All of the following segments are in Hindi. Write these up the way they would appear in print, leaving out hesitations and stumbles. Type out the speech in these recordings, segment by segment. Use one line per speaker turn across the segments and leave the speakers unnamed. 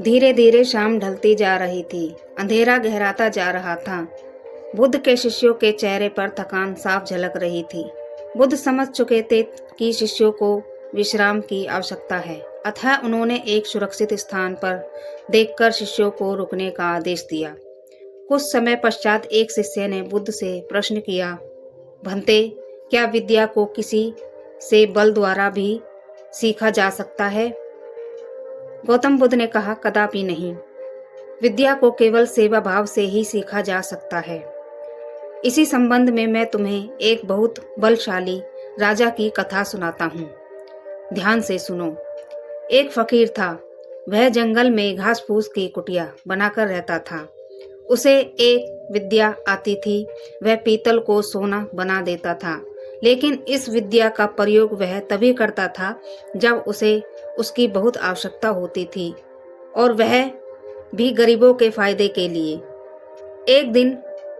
धीरे धीरे शाम ढलती जा रही थी। अंधेरा गहराता जा रहा था। बुद्ध के शिष्यों के चेहरे पर थकान साफ झलक रही थी। बुद्ध समझ चुके थे कि शिष्यों को विश्राम की आवश्यकता है, अतः उन्होंने एक सुरक्षित स्थान पर देखकर शिष्यों को रुकने का आदेश दिया। कुछ समय पश्चात एक शिष्य ने बुद्ध से प्रश्न किया, भंते, क्या विद्या को किसी से बल द्वारा भी सीखा जा सकता है? गौतम बुद्ध ने कहा, कदापि नहीं। विद्या को केवल सेवा भाव से ही सीखा जा सकता है। इसी संबंध में मैं तुम्हें एक बहुत बलशाली राजा की कथा सुनाता हूँ। ध्यान से सुनो। एक फकीर था। वह जंगल में घास फूस की कुटिया बनाकर रहता था। उसे एक विद्या आती थी। वह पीतल को सोना बना देता था, लेकिन इस विद्या का प्रयोग वह तभी करता था जब उसे उसकी बहुत आवश्यकता होती थी, और वह भी गरीबों के फायदे के लिए। एक दिन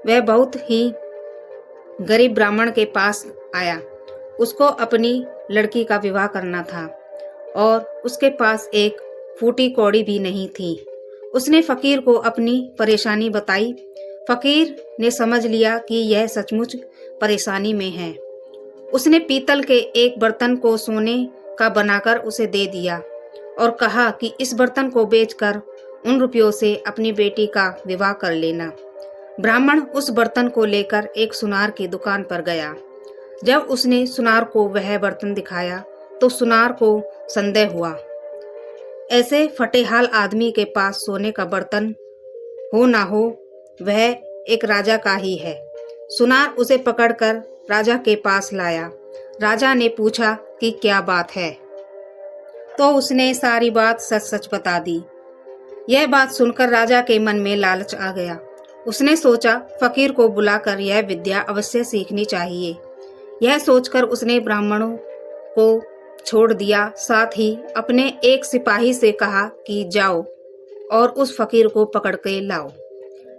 वह बहुत ही गरीब ब्राह्मण के पास आया। उसको अपनी लड़की का विवाह करना था और उसके पास एक फूटी कौड़ी भी नहीं थी। उसने फकीर को अपनी परेशानी बताई। फकीर ने समझ लिया कि यह सचमुच परेशानी में है। उसने पीतल के एक बर्तन को सोने का बनाकर उसे दे दिया और कहा कि इस बर्तन को बेचकर उन रुपयों से अपनी बेटी का विवाह कर लेना। ब्राह्मण उस बर्तन को लेकर एक सुनार की दुकान पर गया। जब उसने सुनार को वह बर्तन दिखाया तो सुनार को संदेह हुआ। ऐसे फटेहाल आदमी के पास सोने का बर्तन हो ना हो, वह एक राजा का ही है। सुनार उसे पकड़कर राजा के पास लाया। राजा ने पूछा कि क्या बात है, तो उसने सारी बात सच सच बता दी। यह बात सुनकर राजा के मन में लालच आ गया। उसने सोचा, फकीर को बुलाकर यह विद्या अवश्य सीखनी चाहिए। यह सोचकर उसने ब्राह्मणों को छोड़ दिया। साथ ही अपने एक सिपाही से कहा कि जाओ और उस फकीर को पकड़ के लाओ।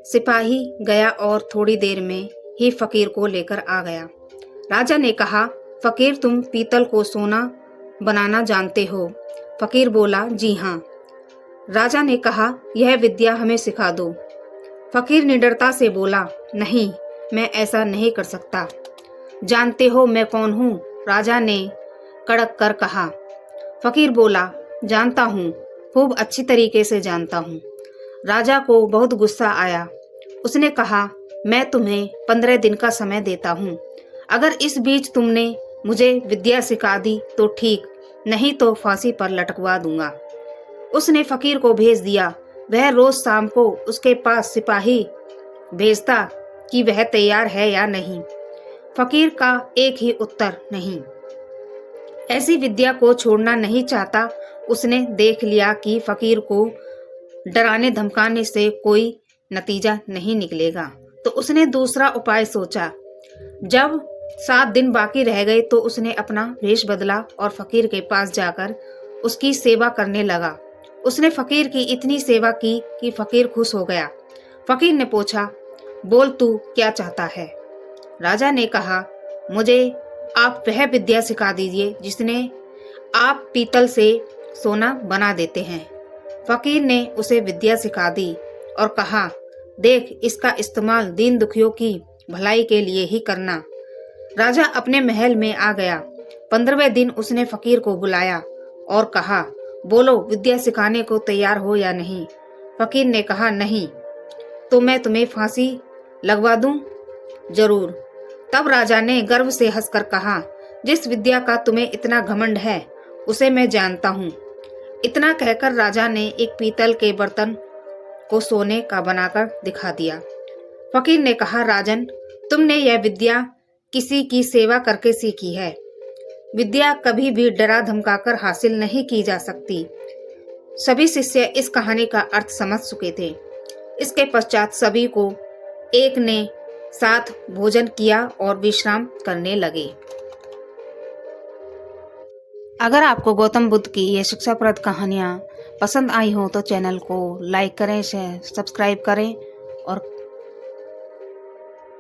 सिपाही गया और थोड़ी देर में ही फकीर को लेकर आ गया। राजा ने कहा, फकीर, तुम पीतल को सोना बनाना जानते हो? फकीर बोला, जी हाँ। राजा ने कहा, यह विद्या हमें सिखा दो। फकीर निडरता से बोला, नहीं, मैं ऐसा नहीं कर सकता। जानते हो मैं कौन हूँ? राजा ने कड़क कर कहा। फकीर बोला, जानता हूँ, खूब अच्छी तरीके से जानता हूँ। राजा को बहुत गुस्सा आया। उसने कहा, मैं तुम्हें 15 दिन का समय देता हूँ। अगर इस बीच तुमने मुझे विद्या सिखा दी तो ठीक, नहीं तो फांसी पर लटकवा दूंगा। उसने फकीर को भेज दिया। वह रोज शाम को उसके पास सिपाही भेजता कि वह तैयार है या नहीं। फकीर का एक ही उत्तर, नहीं। ऐसी विद्या को छोड़ना नहीं चाहता। उसने देख लिया कि फकीर को डराने धमकाने से कोई नतीजा नहीं निकलेगा, तो उसने दूसरा उपाय सोचा। जब 7 दिन बाकी रह गए तो उसने अपना वेश बदला और फकीर के पास जाकर उसकी सेवा करने लगा। उसने फकीर की इतनी सेवा की कि फकीर खुश हो गया। फकीर ने पूछा, बोल तू क्या चाहता है? राजा ने कहा, मुझे आप वह विद्या सिखा दीजिए जिसने आप पीतल से सोना बना देते हैं। फकीर ने उसे विद्या सिखा दी और कहा, देख, इसका इस्तेमाल दीन दुखियों की भलाई के लिए ही करना। राजा अपने महल में आ गया। 15वें दिन उसने फकीर को बुलाया और कहा, बोलो, विद्या सिखाने को तैयार हो या नहीं? फकीर ने कहा, नहीं। तो मैं तुम्हें फांसी लगवा दूं? जरूर। तब राजा ने गर्व से हंसकर कहा, जिस विद्या का तुम्हें इतना घमंड है उसे मैं जानता हूँ। इतना कहकर राजा ने एक पीतल के बर्तन को सोने का बनाकर दिखा दिया। फकीर ने कहा, राजन, तुमने यह विद्या किसी की सेवा करके सीखी है। विद्या कभी भी डरा धमकाकर हासिल नहीं की जा सकती। सभी शिष्य इस कहानी का अर्थ समझ चुके थे। इसके पश्चात सभी को एक ने साथ भोजन किया और विश्राम करने लगे। अगर आपको गौतम बुद्ध की ये शिक्षाप्रद कहानियाँ पसंद आई हो तो चैनल को लाइक करें, सब्सक्राइब करें और